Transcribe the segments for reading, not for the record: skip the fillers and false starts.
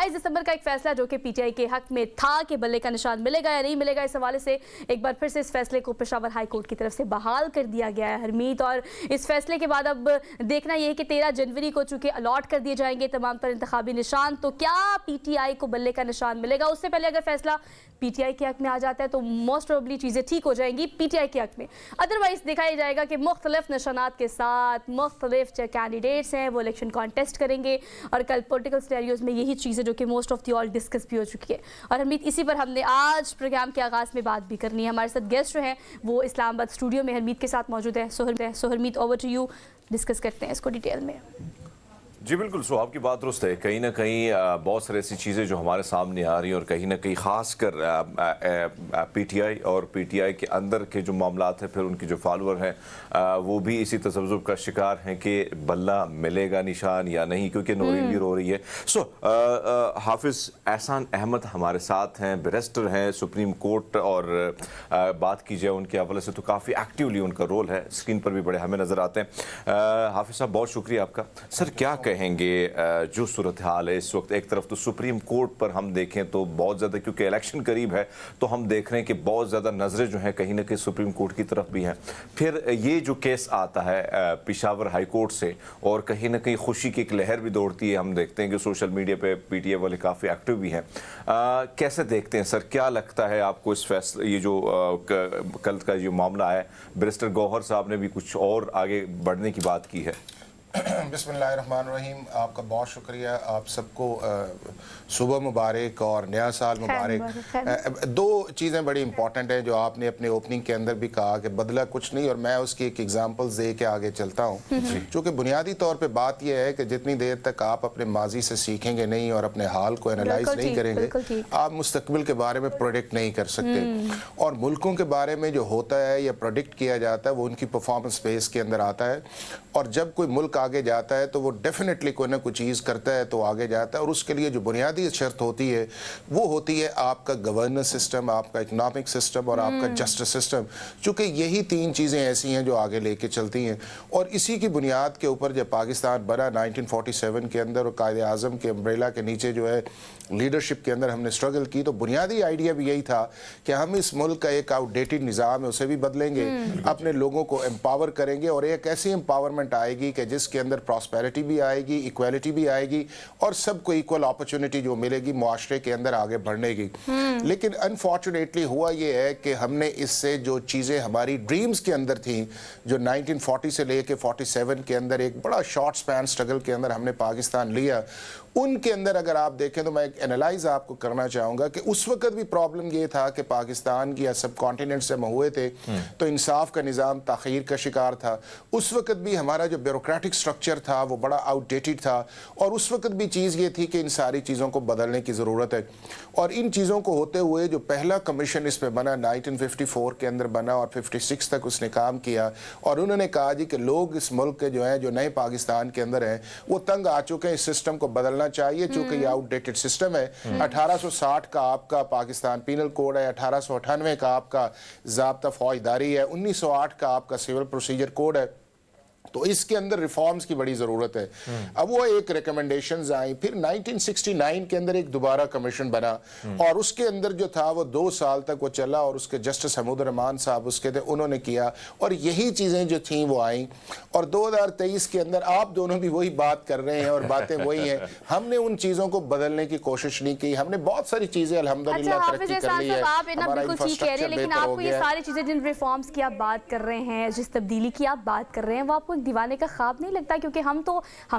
28 दिसंबर का एक फैसला जो कि पीटीआई के हक में था कि बल्ले का निशान मिलेगा या नहीं मिलेगा, इस हवाले से एक बार फिर से इस फैसले को पेशावर हाई कोर्ट की तरफ से बहाल कर दिया गया है हरमीत। और इस फैसले के बाद अब देखना यह है कि 13 जनवरी को चूंकि अलॉट कर दिए जाएंगे तमाम तर इंतखाबी निशान, तो क्या पीटीआई को बल्ले का निशान मिलेगा? उससे पहले अगर फैसला पीटीआई के हक में आ जाता है तो मोस्ट प्रोबेबली चीज़ें ठीक हो जाएंगी पीटीआई के हक में। अदरवाइज दिखाया जाएगा कि मुख्तलिफ निशानात के साथ मुख्तलिफ जो कैंडिडेट्स हैं वो इलेक्शन कॉन्टेस्ट करेंगे और कल पॉलिटिकल सिनेरियोज में यही चीज़ें जो कि most of the all discuss भी हो चुकी है। और हरमीत, इसी पर हमने आज प्रोग्राम के आगाज़ में बात भी करनी है। हमारे साथ गेस्ट जो हैं वो इस्लामाबाद स्टूडियो में हरमीत के साथ मौजूद हैं। So Harmeet, over to you, discuss करते हैं इसको डिटेल में। जी बिल्कुल, सो आपकी बात दुरुस्त है। कहीं ना कहीं बहुत सारी ऐसी चीज़ें जो हमारे सामने आ रही हैं और कहीं ना कहीं ख़ास कर पीटीआई और पीटीआई के अंदर के जो मामलात हैं, फिर उनके जो फॉलोअर हैं वो भी इसी तसव्वुर का शिकार हैं कि बल्ला मिलेगा निशान या नहीं, क्योंकि नौरीन भी रो रही है। सो हाफिज़ एहसान अहमद हमारे साथ हैं, बैरिस्टर हैं सुप्रीम कोर्ट, और बात की जाए उनके हवाले से तो काफ़ी एक्टिवली उनका रोल है, स्क्रीन पर भी बड़े हमें नज़र आते हैं। हाफिज़ साहब, बहुत शुक्रिया आपका। सर, क्या कहेंगे जो सूरत हाल है इस वक्त? एक तरफ तो सुप्रीम कोर्ट पर हम देखें तो बहुत ज़्यादा, क्योंकि इलेक्शन करीब है तो हम देख रहे हैं कि बहुत ज़्यादा नज़रें जो हैं कहीं ना कहीं सुप्रीम कोर्ट की तरफ भी हैं। फिर ये जो केस आता है पेशावर हाई कोर्ट से, और कहीं ना कहीं खुशी की एक लहर भी दौड़ती है। हम देखते हैं कि सोशल मीडिया पे पीटीआई वाले काफ़ी एक्टिव भी हैं। कैसे देखते हैं सर, क्या लगता है आपको इस फैसले, ये जो कल का जो मामला है, बैरिस्टर गौहर साहब ने भी कुछ और आगे बढ़ने की बात की है? बिस्मिल्लाहिर्रहमानिर्रहीम, आपका बहुत शुक्रिया। आप सबको सुबह मुबारक और नया साल मुबारक। दो चीज़ें बड़ी इंपॉर्टेंट हैं जो आपने अपने ओपनिंग के अंदर भी कहा कि बदला कुछ नहीं, और मैं उसकी एक एग्जांपल दे के आगे चलता हूँ। क्योंकि बुनियादी तौर पे बात यह है कि जितनी देर तक आप अपने माजी से सीखेंगे नहीं और अपने हाल को एनालाइज नहीं करेंगे, आप मुस्तकबिल के बारे में प्रोडिक्ट नहीं कर सकते। और मुल्कों के बारे में जो होता है या प्रोडिक्ट किया जाता है वो उनकी परफॉर्मेंस बेस के अंदर आता है, और जब कोई मुल्क आगे जाता है तो वो डेफिनेटली कोई ना कोई चीज़ करता है तो आगे जाता है। और उसके लिए जो बुनियादी शर्त होती है वो होती है आपका गवर्नेंस सिस्टम, आपका इकोनॉमिक सिस्टम और आपका जस्टिस सिस्टम। चूँकि यही तीन चीज़ें ऐसी हैं जो आगे लेके चलती हैं, और इसी की बुनियाद के ऊपर जब पाकिस्तान बना 1947 के अंदर और कायदे आज़म के अम्ब्रेला के नीचे जो है लीडरशिप के अंदर हमने स्ट्रगल की, तो बुनियादी आइडिया भी यही था कि हम इस मुल्क का एक आउटडेटेड निज़ाम है उसे भी बदलेंगे, अपने लोगों को एम्पावर करेंगे, और एक ऐसी एम्पावरमेंट आएगी कि जिसके अंदर प्रॉस्पेरिटी भी आएगी, इक्वालिटी भी आएगी, और सबको इक्वल अपॉर्चुनिटी जो मिलेगी मुआशरे के अंदर आगे बढ़ने की। लेकिन अनफॉर्चुनेटली हुआ ये है कि हमने इससे जो चीज़ें हमारी ड्रीम्स के अंदर थी, जो 1940 से लेके 47 के अंदर एक बड़ा शॉर्ट स्पैन स्ट्रगल के अंदर हमने पाकिस्तान लिया, उनके अंदर अगर आप देखें तो मैं एक एनालाइज आपको करना चाहूँगा कि उस वक्त भी प्रॉब्लम ये था कि पाकिस्तान की या सब कॉन्टिनेंट से हम हुए थे तो इंसाफ का निज़ाम ताख़ीर का शिकार था। उस वक्त भी हमारा जो ब्यूरोक्रेटिक स्ट्रक्चर था वो बड़ा आउटडेटेड था, और उस वक्त भी चीज़ ये थी कि इन सारी चीज़ों को बदलने की ज़रूरत है। और इन चीज़ों को होते हुए जो पहला कमीशन इस पर बना 1954 के अंदर बना और 56 तक उसने काम किया, और उन्होंने कहा जी कि लोग इस मुल्क के जो हैं, जो नए पाकिस्तान के अंदर हैं, वो तंग आ चुके हैं, इस सिस्टम को बदलना चाहिए चूंकि ये आउटडेटेड सिस्टम है। 1860 का आपका पाकिस्तान पीनल कोड है, 1898 का आपका ज़ाब्ता फौजदारी है, 1908 का आपका सिविल प्रोसीजर कोड है, तो इसके अंदर रिफॉर्म्स की बड़ी ज़रूरत है। अब वो एक रिकमेंडेशंस आई, फिर 1969 के अंदर एक दोबारा कमीशन बना, और उसके अंदर जो था वो 2 साल तक वो चला, और उसके जस्टिस हमूद रहमान साहब उसके थे, उन्होंने किया, और यही चीज़ें जो थी वो आई। और 2023 के अंदर आप दोनों भी वही बात कर रहे हैं और बातें वही हैं। हमने उन चीज़ों को बदलने की कोशिश नहीं की, हमने बहुत सारी चीज़ें अल्हम्दुलिल्लाह तरक्की कर ली है, हमारा इंफ्रास्ट्रक्चर बेहतर हो गया। सारी चीज़ें जिन रिफॉर्म्स की आप बात कर रहे हैं, जिस तब्दीली की आप बात कर रहे हैं, वो आपको दीवाने का ख्वाब नहीं लगता? क्योंकि हम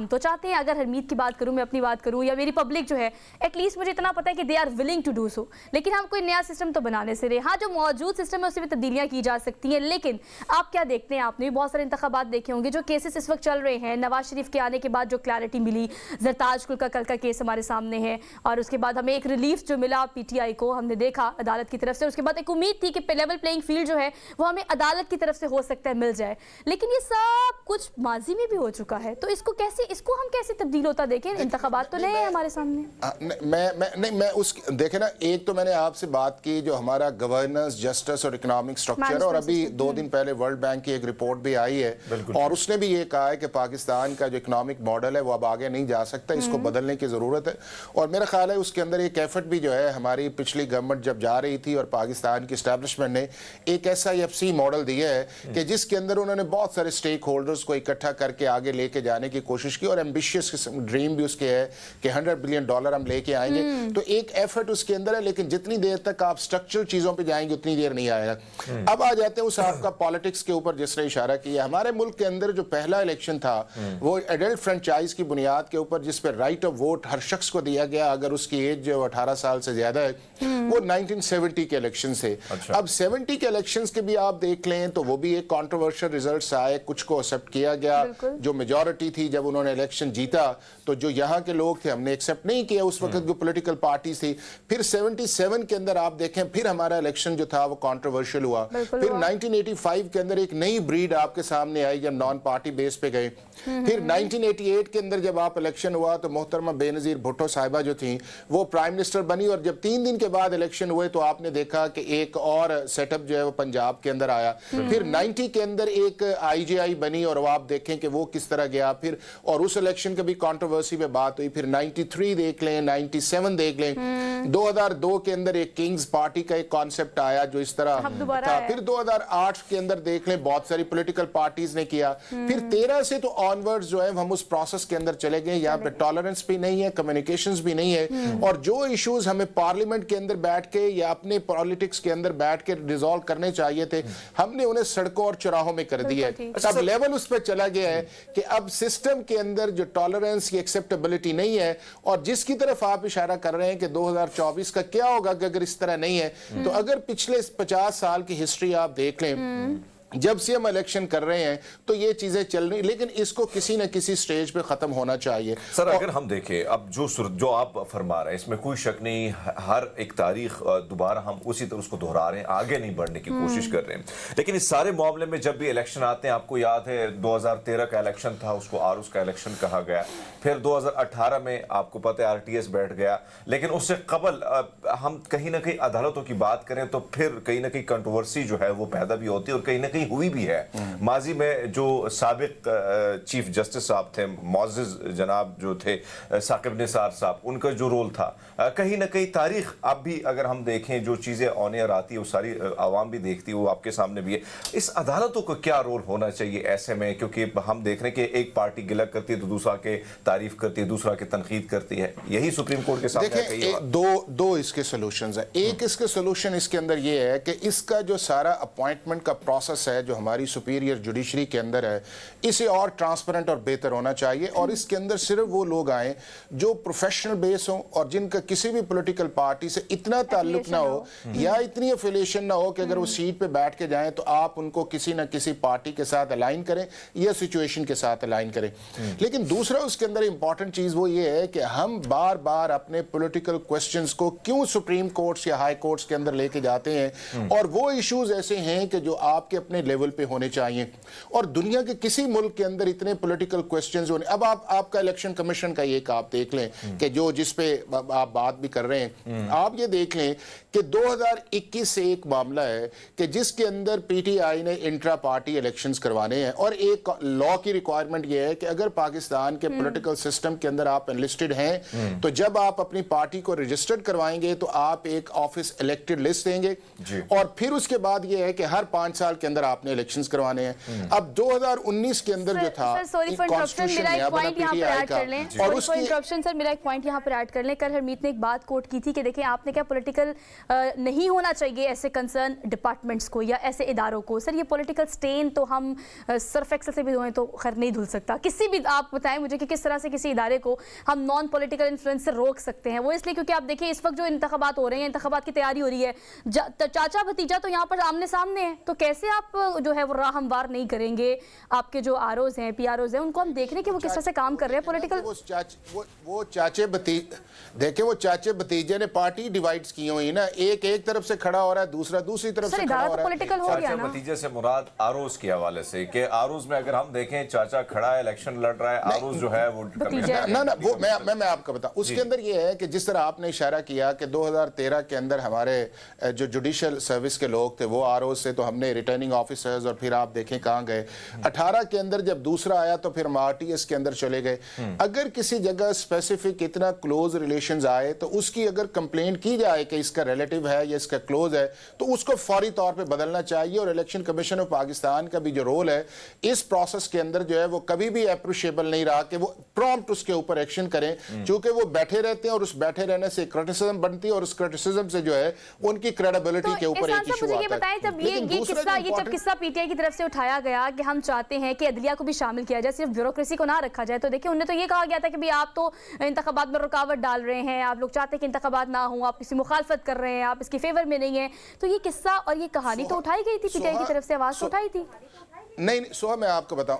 तो चाहते हैं, अगर हरमीत की बात करूं, मैं अपनी बात करूं, या मेरी पब्लिक जो है, एटलीस्ट मुझे इतना पता है कि they are willing to do so, लेकिन हम कोई नया सिस्टम तो बनाने से रहे। हाँ, जो मौजूद सिस्टम है उसमें भी तब्दीलियां की जा सकती हैं, लेकिन आप क्या देखते हैं, आपने भी बहुत सारे इंतखाबात देखे होंगे, जो केसेस इस वक्त चल रहे हैं, नवाज शरीफ के आने के बाद जो क्लैरिटी मिली, जरताज कुल का कल का केस हमारे सामने है, और उसके बाद हमें एक रिलीफ जो मिला पीटीआई को, हमने देखा अदालत की तरफ से, उसके बाद एक उम्मीद थी कि लेवल प्लेइंग फील्ड जो है वो हमें अदालत की तरफ से हो सकता है मिल जाए, लेकिन ये सब कुछ माजी में भी हो चुका है, तो इसको हम कैसे तब्दील होता देखें? इंतखाबात तो नए हैं हमारे सामने। मैं उस देखे ना, एक तो मैंने आपसे बात की जो हमारा गवर्नेंस, जस्टिस और इकोनॉमिक स्ट्रक्चर, और अभी 2 दिन पहले वर्ल्ड बैंक की एक रिपोर्ट भी आई है और उसने भी ये कहा है कि पाकिस्तान का जो इकोनॉमिक मॉडल है वो अब आगे नहीं जा सकता, इसको बदलने की जरूरत है। और मेरा ख्याल है उसके अंदर एक एफर्ट भी जो है, हमारी पिछली गवर्नमेंट जब जा रही थी और पाकिस्तान की एस्टैब्लिशमेंट ने एक SIFC मॉडल दिया है कि जिसके अंदर उन्होंने बहुत सारे स्टेक होल्डर्स को इकट्ठा करके आगे लेके जाने की कोशिश की, और एम्बिशियस ड्रीम भी उसके है कि $100 बिलियन हम लेके आएंगे। तो एक एफर्ट उसके अंदर है, लेकिन जितनी देर तक आप स्ट्रक्चरल चीजों पे जाएंगे उतनी देर नहीं आएगा। अब आ जाते हैं उस आपका पॉलिटिक्स के ऊपर जिसने इशारा किया। हमारे मुल्क के अंदर जो पहला इलेक्शन था वो एडल्ट फ्रेंचाइज की बुनियाद के ऊपर, जिस पर राइट ऑफ वोट हर शख्स को दिया गया अगर उसकी एज जो 18 साल से ज्यादा है, वो 1970 के इलेक्शन से। अब 70 के इलेक्शंस के भी आप देख लें तो वो भी एक कंट्रोवर्शियल रिजल्ट्स आए, कुछ को एक्सेप्ट किया गया, जो मेजॉरिटी थी जब उन्होंने इलेक्शन जीता तो जो यहाँ के लोग थे हमने एक्सेप्ट नहीं किया, उस वक्त जो पॉलिटिकल पार्टी थी। फिर 77 के अंदर आप देखें फिर हमारा इलेक्शन जो था वो कंट्रोवर्शियल हुआ। फिर 1985 के अंदर एक नई ब्रीड आपके सामने आई जब नॉन पार्टी बेस पे गए। फिर 1988 के अंदर जब आप इलेक्शन हुआ तो मोहतरमा बेनजीर भुट्टो साहिबा जो थी वो प्राइम मिनिस्टर बनी, और जब 3 दिन के बाद इलेक्शन हुए तो आपने देखा कि एक और सेटअप जो है वो पंजाब के अंदर आया। फिर 90 के अंदर एक IGI बनी और वो आप देखें कि वो किस तरह गया फिर, और उस इलेक्शन का भी कंट्रोवर्सी पे बात हुई। फिर 93 देख लें, 97 देख लें, 2002 के अंदर एक किंग्स पार्टी का एक कॉन्सेप्ट आया जो इस तरह था। फिर 2008 के अंदर देख लें बहुत सारी पॉलिटिकल पार्टीज ने किया। फिर 13 से तो ऑनवर्ड्स जो है हम उस प्रोसेस के अंदर चले गए। यहाँ पे टॉलरेंस भी नहीं है, कम्युनिकेशंस भी नहीं है, और जो इश्यूज हमें पार्लियामेंट के अंदर बैठ के या अपने पॉलिटिक्स के अंदर बैठ के रिजॉल्व करने चाहिए थे, हमने उन्हें सड़कों और चौराहों में कर दिया है। अब लेवल उस पर चला गया है कि अब सिस्टम के अंदर जो टॉलरेंस की एक्सेप्टेबिलिटी नहीं है, और जिसकी तरफ आप इशारा कर रहे हैं कि 2024 का क्या होगा कि अगर इस तरह नहीं है, तो अगर पिछले 50 साल की हिस्ट्री आप देख लें जब से हम इलेक्शन कर रहे हैं तो ये चीजें चल रही, लेकिन इसको किसी न किसी स्टेज पे खत्म होना चाहिए। सर अगर हम देखें अब जो आप फरमा रहे हैं इसमें कोई शक नहीं, हर एक तारीख दोबारा हम उसी तरह उसको दोहरा रहे हैं, आगे नहीं बढ़ने की कोशिश कर रहे हैं। लेकिन इस सारे मामले में जब भी इलेक्शन आते हैं, आपको याद है 2013 का इलेक्शन था, उसको आरूस का इलेक्शन कहा गया। फिर 2018 में आपको पता है RTS बैठ गया, लेकिन उससे कबल हम कहीं ना कहीं अदालतों की बात करें तो फिर कहीं ना कहीं कंट्रोवर्सी जो है वो पैदा भी होती है और कहीं ना हुई भी है। माजी में जो साबिक चीफ जस्टिस साहब थे, मोअज़्ज़िज़ जनाब जो थे, साकिब निसार साहब, उनका जो रोल था, कहीं ना कहीं तारीख अब भी अगर हम देखें जो चीजें ऑन एयर आती है वो सारी आवाम भी देखती है, वो आपके सामने भी है। इस अदालतों को क्या रोल होना चाहिए ऐसे में, क्योंकि हम देख रहे हैं कि एक पार्टी गिला करती है तो दूसरा के तारीफ करती है, दूसरा की तनकीद करती है। यही सुप्रीम कोर्ट के सामने दो इसके सॉल्यूशंस है। एक इसके सॉल्यूशन इसके अंदर ये है कि इसका जो सारा अपॉइंटमेंट का प्रोसेस है जो हमारी सुपीरियर जुडिशरी के अंदर है, इसे और ट्रांसपेरेंट और बेहतर होना चाहिए, और इसके अंदर सिर्फ वो लोग आए जो प्रोफेशनल बेस हो और जिनका किसी भी पॉलिटिकल पार्टी से इतना ताल्लुक ना हो या इतनी एफिलिएशन ना हो कि अगर वो सीट पे बैठ के जाएं तो आप उनको किसी ना किसी पार्टी के साथ अलाइन करें या सिचुएशन के साथ अलाइन करें। लेकिन दूसरा उसके अंदर इंपॉर्टेंट चीज वो ये है कि हम बार बार अपने पॉलिटिकल क्वेश्चंस को क्यों सुप्रीम कोर्ट्स या हाई कोर्ट्स के अंदर लेके जाते हैं, और वो इश्यूज ऐसे हैं कि जो आपके अपने लेवल पे होने चाहिए, और दुनिया के किसी मुल्क के अंदर इतने पॉलिटिकल क्वेश्चंस होने। अब आपका इलेक्शन कमीशन का एक आप देख लें कि जो जिस पे आप बात भी कर रहे हैं, आप ये देख लें कि 2021 से एक मामला है कि जिसके अंदर PTI ने इंट्रा पार्टी इलेक्शंस करवाने हैं, और एक लॉ की रिक्वायरमेंट ये है कि अगर पाकिस्तान के पॉलिटिकल सिस्टम के अंदर आप एनलिस्टेड हैं तो जब आप अपनी पार्टी को रजिस्टर्ड करवाएंगे तो आप एक ऑफिस इलेक्टेड लिस्ट देंगे, और फिर उसके बाद ये है कि हर 5 साल के अंदर आपने इलेक्शंस करवाने हैं। अब 2019 के अंदर जो था, मेरा एक पॉइंट यहाँ पर ऐड कर लें, और उसकी इंटरप्शन सर मेरा एक पॉइंट यहाँ पर ऐड कर लें। कल हरमीत ने एक बात कोट की थी कि देखिए आपने क्या पॉलिटिकल नहीं होना चाहिए ऐसे कंसर्न डिपार्टमेंट्स को या ऐसे इदारों को। सर ये पॉलिटिकल स्टेन तो हम सर्फ एक्सेल से भी धोएं तो खैर नहीं धुल सकता। किसी भी आप बताएं मुझे कि किस तरह से किसी इदारे को हम नॉन पॉलिटिकल इन्फ्लुएंस से रोक सकते हैं। वो इसलिए क्योंकि आप देखिए इस वक्त जो इंतखाबात हो रहे हैं, इंतखाबात की तैयारी हो रही है, चाचा भतीजा तो यहाँ पर आमने सामने है, तो कैसे आप जो है वो राह हमवार नहीं करेंगे आपके जो आरओज हैं, पीआरओज हैं, उनको हम देख रहे हैं कि वो किस तरह से काम कर रहे हैं पॉलिटिकल। वो चाचे भतीजे, देखे वो चाचे भतीजे ने पार्टी डिवाइड्स की हुई ना, एक एक तरफ से खड़ा हो रहा है, दूसरा दूसरी तरफ से खड़ा हो रहा है। पॉलिटिकल हो गया ना। भतीजे से मुराद आरोज के हवाले से कि आरोज में अगर हम देखें चाचा खड़ा है, इलेक्शन लड़ रहा है, आरोज जो है वो ना वो मैं आपको बताऊं, उसके अंदर ये है कि जिस तरह आपने इशारा किया कि 2013 के अंदर हमारे जो जुडिशियल सर्विस के लोग थे वो आरओ से, तो हमने रिटर्निंग ऑफिसर्स, और फिर आप देखें कहां गए 18 के अंदर जब दूसरा आया तो फिर हम आरटीएस के अंदर चले गए। अगर किसी जगह स्पेसिफिक इतना क्लोज रिलेशंस आए तो उसकी अगर कंप्लेंट की जाए कि इसका रिलेटिव है या इसका क्लोज है तो उसको फौरी तौर पे बदलना चाहिए। और इलेक्शन कमीशन ऑफ पाकिस्तान का भी जो रोल है इस प्रोसेस के अंदर जो है वो कभी भी अप्रिशिएबल नहीं रहा कि वो प्रॉम्प्ट उसके ऊपर एक्शन करें, क्योंकि वो बैठे रहते हैं और उस बैठे रहने से क्रिटिसिज्म बनती है और उस क्रिटिसिज्म से जो है उनकी क्रेडिबिलिटी के ऊपर एक इशू आता है। बताएं जब ये किस्सा पीटीआई की तरफ से उठाया गया कि हम चाहते हैं कि अदलिया को भी शामिल किया जाए, सिर्फ ब्यूरोक्रेसी को ना रखा जाए, तो देखिए उन्हें तो ये कहा गया था कि भाई आप तो इंतखाबात में रुकावट डाल रहे हैं, आप लोग चाहते हैं कि इंतखाबात ना हो, आप किसी मुखालफत कर रहे हैं, आप इसके फेवर में नहीं है। तो ये किस्सा और ये कहानी तो उठाई गई थी, पीटीआई की तरफ से आवाज तो उठाई थी। नहीं सोहा, मैं आपको बताऊं,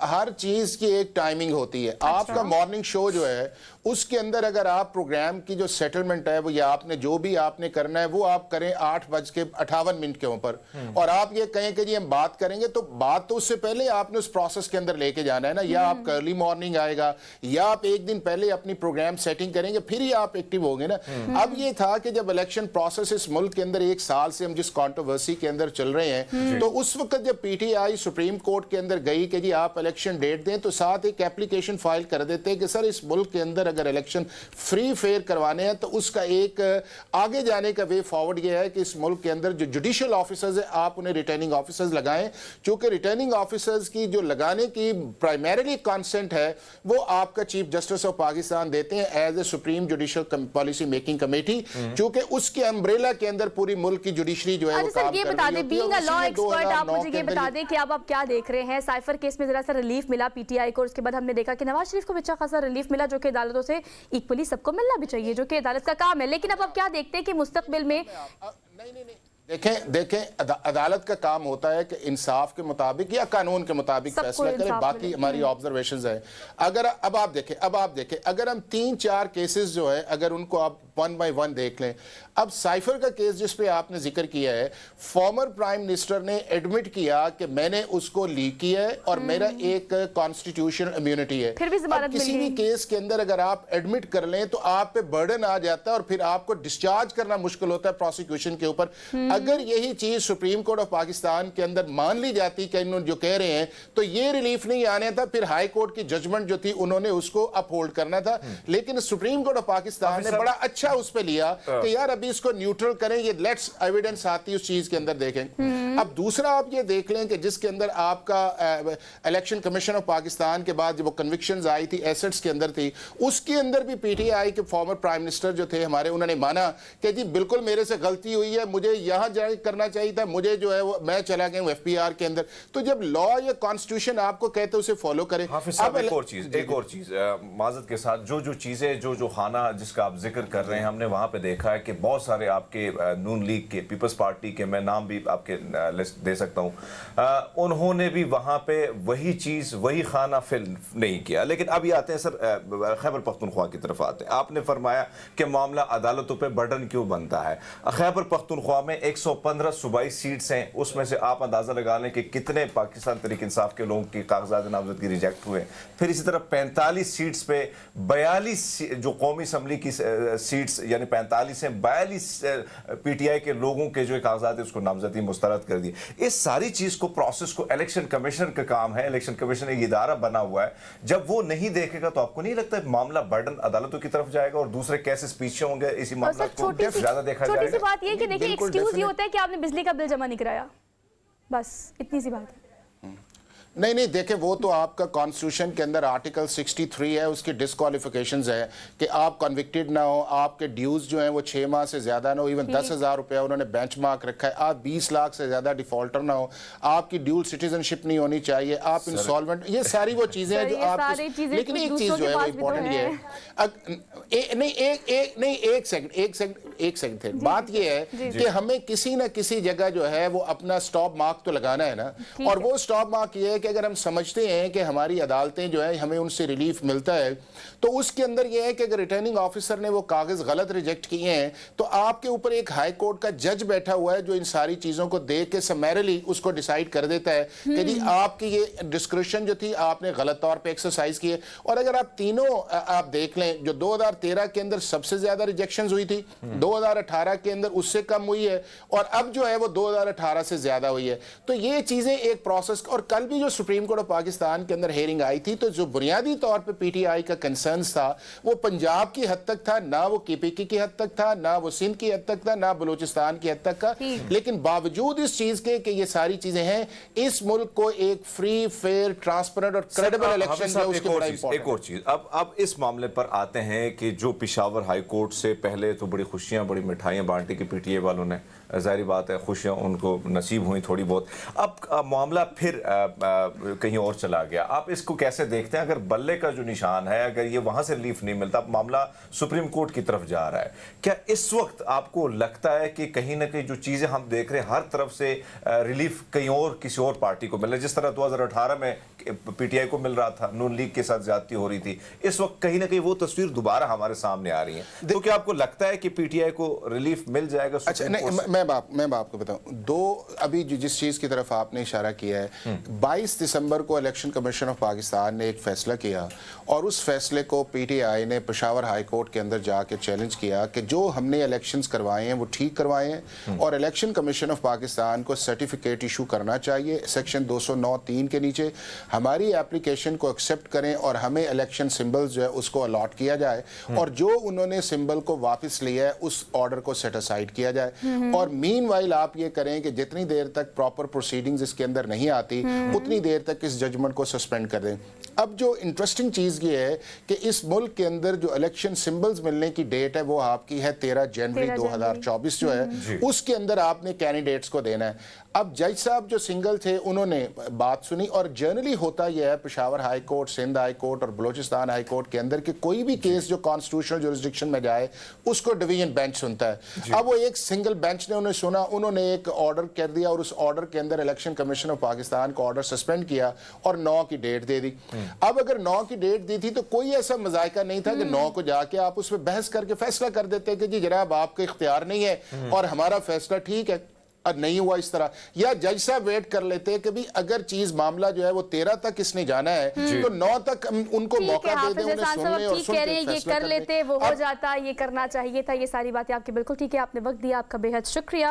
हर चीज की एक टाइमिंग होती है। आपका मॉर्निंग शो जो है उसके अंदर अगर आप प्रोग्राम की जो सेटलमेंट है वो, या आपने जो भी आपने करना है वो आप करें 8:58 के ऊपर, और आप ये कहें कि जी हम बात करेंगे, तो बात तो उससे पहले आपने उस प्रोसेस के अंदर लेके जाना है ना। या आप अर्ली मॉर्निंग आएगा या आप एक दिन पहले अपनी प्रोग्राम सेटिंग करेंगे, फिर ही आप एक्टिव होंगे ना। अब ये था कि जब इलेक्शन प्रोसेस इस मुल्क के अंदर 1 साल से हम जिस कॉन्ट्रोवर्सी के अंदर चल रहे हैं, तो उस वक्त जब पीटीआई सुप्रीम कोर्ट के अंदर गई कि जी आप इलेक्शन डेट दें, तो साथ एक एप्लीकेशन फाइल कर देते हैं कि सर इस मुल्क के अंदर अगर इलेक्शन फ्री फेयर करवाने हैं तो उसका एक आगे जाने का वे फॉरवर्ड ये है कि इस मुल्क के अंदर जो जुडिशियल ऑफिसर्स है आप उन्हें रिटर्निंग ऑफिसर्स लगाएं, क्योंकि रिटर्निंग ऑफिसर्स की जो लगाने की प्राइमरीली कॉन्सेंट है वो आपका चीफ जस्टिस ऑफ पाकिस्तान देते हैं as a supreme judicial policy making committee, क्योंकि उसके अम्ब्रेला के अंदर पूरी मुल्क की जुडिशरी जो है वो काम कर रही है। बीइंग अ लॉ एक्सपर्ट, आप मुझे ये बता दें कि अब आप क्या देख रहे हैं। साइफर केस में जरा सा रिलीफ मिला पीटीआई को, उसके बाद हमने देखा कि नवाज शरीफ को अच्छा खासा रिलीफ मिला, जो कि अदालतों से इक्वली सबको मिलना भी चाहिए, जो कि अदालत का काम है। लेकिन अब आप क्या देखते हैं कि मुस्तकबिल में नहीं देखें अदालत का काम होता है कि इंसाफ के मुताबिक या कानून के मुताबिक फैसला करे, बाकी हमारी ऑब्जर्वेशंस है। अगर अब आप देखें अगर हम 3-4 केसेस जो है अगर उनको आप 1 by 1 देख लें। अब साइफर का केस जिस पे आपने जिक्र किया है, फॉर्मर प्राइम मिनिस्टर ने एडमिट किया कि मैंने उसको लीक किया है और मेरा एक कॉन्स्टिट्यूशनल इम्यूनिटी है। फिर भी ज़मानत किसी भी केस के अंदर अगर आप एडमिट कर लें तो आप पे बर्डन आ जाता है और फिर आपको डिस्चार्ज करना मुश्किल होता है प्रोसिक्यूशन के ऊपर। अगर यही चीज सुप्रीम कोर्ट ऑफ पाकिस्तान के अंदर मान ली जाती कि इन्होंने जो कह रहे हैं, तो ये रिलीफ नहीं आने था, फिर हाई कोर्ट की जजमेंट जो थी उन्होंने उसको अपहोल्ड करना था। लेकिन सुप्रीम कोर्ट ऑफ पाकिस्तान ने बड़ा अच्छा उस पे लिया कि यार अभी इसको न्यूट्रल करें, ये लेट्स एविडेंस आती उस चीज के अंदर देखें। अब दूसरा आप ये देख लें कि जिसके अंदर आपका इलेक्शन कमीशन ऑफ पाकिस्तान के बाद जो कन्विक्शंस आई थी एसेट्स के अंदर थी, उसके अंदर भी पीटीआई के फॉर्मर प्राइम मिनिस्टर जो थे हमारे, उन्होंने माना कि जी बिल्कुल मेरे से गलती हुई है, मुझे यहां जारी करना चाहिए था, मुझे जो है वो मैं चला गया हूं एफपीआर के अंदर। तो जब लॉ या कॉन्स्टिट्यूशन आपको कहते उसे फॉलो करें। अब एक और चीज माजत के साथ जो चीजें जो खाना जिसका आप जिक्र कर रहे हैं, हमने वहां पे देखा है कि बहुत सारे आपके नून लीग के, पीपल्स पार्टी के, मैं नाम भी आपके लिस्ट दे सकता हूं, उन्होंने भी वहां पे वही चीज वही खाना फिल नहीं किया। लेकिन अब ये आते हैं सर खैबर पख्तूनख्वा की तरफ आते हैं। आपने फरमाया कि मामला अदालतों पे बर्डन क्यों बनता है। खैबर पख्तूनख्वा में 115 सूबाई सीट्स हैं, उसमें से आप अंदाजा लगा लें कि कितने पाकिस्तान तहरीक इंसाफ के लोगों की कागजात नामजदगी रिजेक्ट हुए। फिर इसी तरह 45 सीट्स पे 42 जो कौमी असम्बली की सीट्स यानी 45 से 42 पीटीआई के लोगों के जो कागजात है उसको नामजदगी मुस्तरद कर दी। इस सारी चीज को प्रोसेस को इलेक्शन कमीशन का काम है, इलेक्शन कमीशन एक इदारा बना हुआ है, जब वो नहीं देखेगा तो आपको नहीं लगता मामला बर्डन अदालतों की तरफ जाएगा और दूसरे केसेस पीछे होंगे, इसी मामला को ज्यादा देखा जाएगा। छोटी सी बात ये कि देखिए एक्सक्यूज ये होता है कि आपने बिजली का बिल जमा नहीं कराया, बस इतनी सी बात है। नहीं नहीं, देखें वो तो आपका कॉन्स्टिट्यूशन के अंदर आर्टिकल 63 है, उसकी डिस्क्वालिफिकेशंस है कि आप कन्विक्टेड ना हो, आपके ड्यूज जो हैं वो 6 माह से ज्यादा ना हो, इवन 10,000 रुपया उन्होंने बेंचमार्क रखा है, आप 20 लाख से ज्यादा डिफॉल्टर ना हो, आपकी ड्यूल सिटीजनशिप नहीं होनी चाहिए, आप इंसॉल्वेंट, ये सारी वो चीजें हैं जो आप, लेकिन एक चीज जो है वो इम्पोर्टेंट ये है, नहीं एक सेकंड थे, बात ये है कि हमें किसी ना किसी जगह जो है वो अपना स्टॉप मार्क तो लगाना है ना, और वो स्टॉप मार्क ये है कि अगर हम समझते हैं कि हमारी अदालतें जो है हमें उनसे रिलीफ मिलता है, तो उसके अंदर ये है कि अगर रिटर्निंग ऑफिसर ने वो कागज गलत रिजेक्ट किए हैं तो आपके ऊपर एक हाई कोर्ट का जज बैठा हुआ है जो इन सारी चीजों को देख के समैरली उसको डिसाइड कर देता है कि जी आपकी ये डिस्क्रिप्शन जो थी आपने गलत तौर पे एक्सरसाइज की है। और अगर आप तीनों आप देख लें, जो 2013 के अंदर सबसे ज्यादा रिजेक्शंस हुई थी, 2018 के अंदर उससे कम हुई है, और अब जो है वो 2018 से ज्यादा हुई है। तो ये चीजें एक प्रोसेस, और कल भी जो सुप्रीम कोर्ट ऑफ पाकिस्तान के अंदर हेयरिंग आई थी, तो जो बुनियादी तौर पे पीटीआई का कंसर्न था वो पंजाब की हद तक था, ना वो केपीके की हद तक था, ना वो सिंध की हद तक था, ना बलूचिस्तान की हद तक का। लेकिन बावजूद इस चीज के कि ये सारी चीजें हैं, इस मुल्क को एक फ्री, फेयर, ट्रांसपेरेंट और क्रेडिबल इलेक्शन जो उसके बड़ा इंपॉर्टेंट। एक और चीज, अब इस मामले पर आते हैं कि जो पेशावर हाई कोर्ट से पहले तो बड़ी खुशियां, बड़ी मिठाइयां बांटी की पीटीआई वालों ने, जाहिर बात है खुशियां उनको नसीब हुई थोड़ी बहुत, अब मामला फिर कहीं और चला गया। आप इसको कैसे देखते हैं? अगर बल्ले का जो निशान है, अगर ये वहां से रिलीफ नहीं मिलता, मामला सुप्रीम कोर्ट की तरफ जा रहा है, क्या इस वक्त आपको लगता है कि कहीं ना कहीं जो चीजें हम देख रहे हैं, हर तरफ से रिलीफ कहीं और किसी और पार्टी को मिल रहा है, जिस तरह 2018 में पीटीआई को मिल रहा था, नून लीग के साथ ज्यादती हो रही थी, इस वक्त कहीं ना कहीं वो तस्वीर दोबारा हमारे सामने आ रही है, तो क्या आपको लगता है कि पीटीआई को रिलीफ मिल जाएगा? अच्छा नहीं, मैं आपको बताऊं, अभी जिस चीज की तरफ आपने इशारा किया है, 22 दिसंबर को इलेक्शन कमीशन ऑफ पाकिस्तान ने एक फैसला किया, और उस फैसले को पीटीआई ने पेशावर हाई कोर्ट के अंदर जाके चैलेंज किया कि जो हमने इलेक्शंस करवाए हैं वो ठीक करवाए हैं, और इलेक्शन कमीशन ऑफ पाकिस्तान को सर्टिफिकेट इशू करना चाहिए सेक्शन 209(3) के नीचे, हमारी एप्लीकेशन को एक्सेप्ट करें और हमें इलेक्शन सिंबल्स जो है उसको अलॉट किया जाए, और जो उन्होंने सिंबल को वापस लिया है उस ऑर्डर को सेट असाइड किया जाए। और मीनवाइल आप ये करें कि जितनी देर तक प्रॉपर प्रोसीडिंग्स इसके अंदर नहीं आती उतनी देर तक इस जजमेंट को सस्पेंड कर दें। अब जो इंटरेस्टिंग चीज ये है कि इस मुल्क के अंदर जो इलेक्शन सिंबल्स मिलने की डेट है वो आपकी है 13 जनवरी 2024 जो है, उसके अंदर आपने कैंडिडेट्स को देना है। अब जज साहब जो सिंगल थे उन्होंने बात सुनी, और जनरली होता यह है Peshawar high court, Sindh high court और बलूचिस्तान हाई कोर्ट के अंदर कि कोई भी केस जो कॉन्स्टिट्यूशनल जुरिस्डिक्शन में जाए उसको डिवीजन बेंच सुनता है। अब वो एक सिंगल बेंच ने उन्हें सुना, उन्होंने एक ऑर्डर कर दिया, और उस ऑर्डर के अंदर इलेक्शन कमीशन ऑफ पाकिस्तान को ऑर्डर सस्पेंड किया और 9 की डेट दे दी। अब अगर 9 की डेट दी थी तो कोई ऐसा मजायका नहीं था कि 9 को जाके आप उस पर बहस करके फैसला कर देते कि जी जनाब आपका इख्तियार नहीं है और हमारा फैसला ठीक है, और नहीं हुआ इस तरह, या जज साहब वेट कर लेते कि भी अगर चीज मामला जो है वो 13 तक इसने जाना है तो 9 तक उनको मौका दे दें, उन्हें सुन ले और सुन के ये कर लेते, वो हो जाता, ये करना चाहिए था। ये सारी बातें आपकी बिल्कुल ठीक है, आपने वक्त दिया, आपका बेहद शुक्रिया।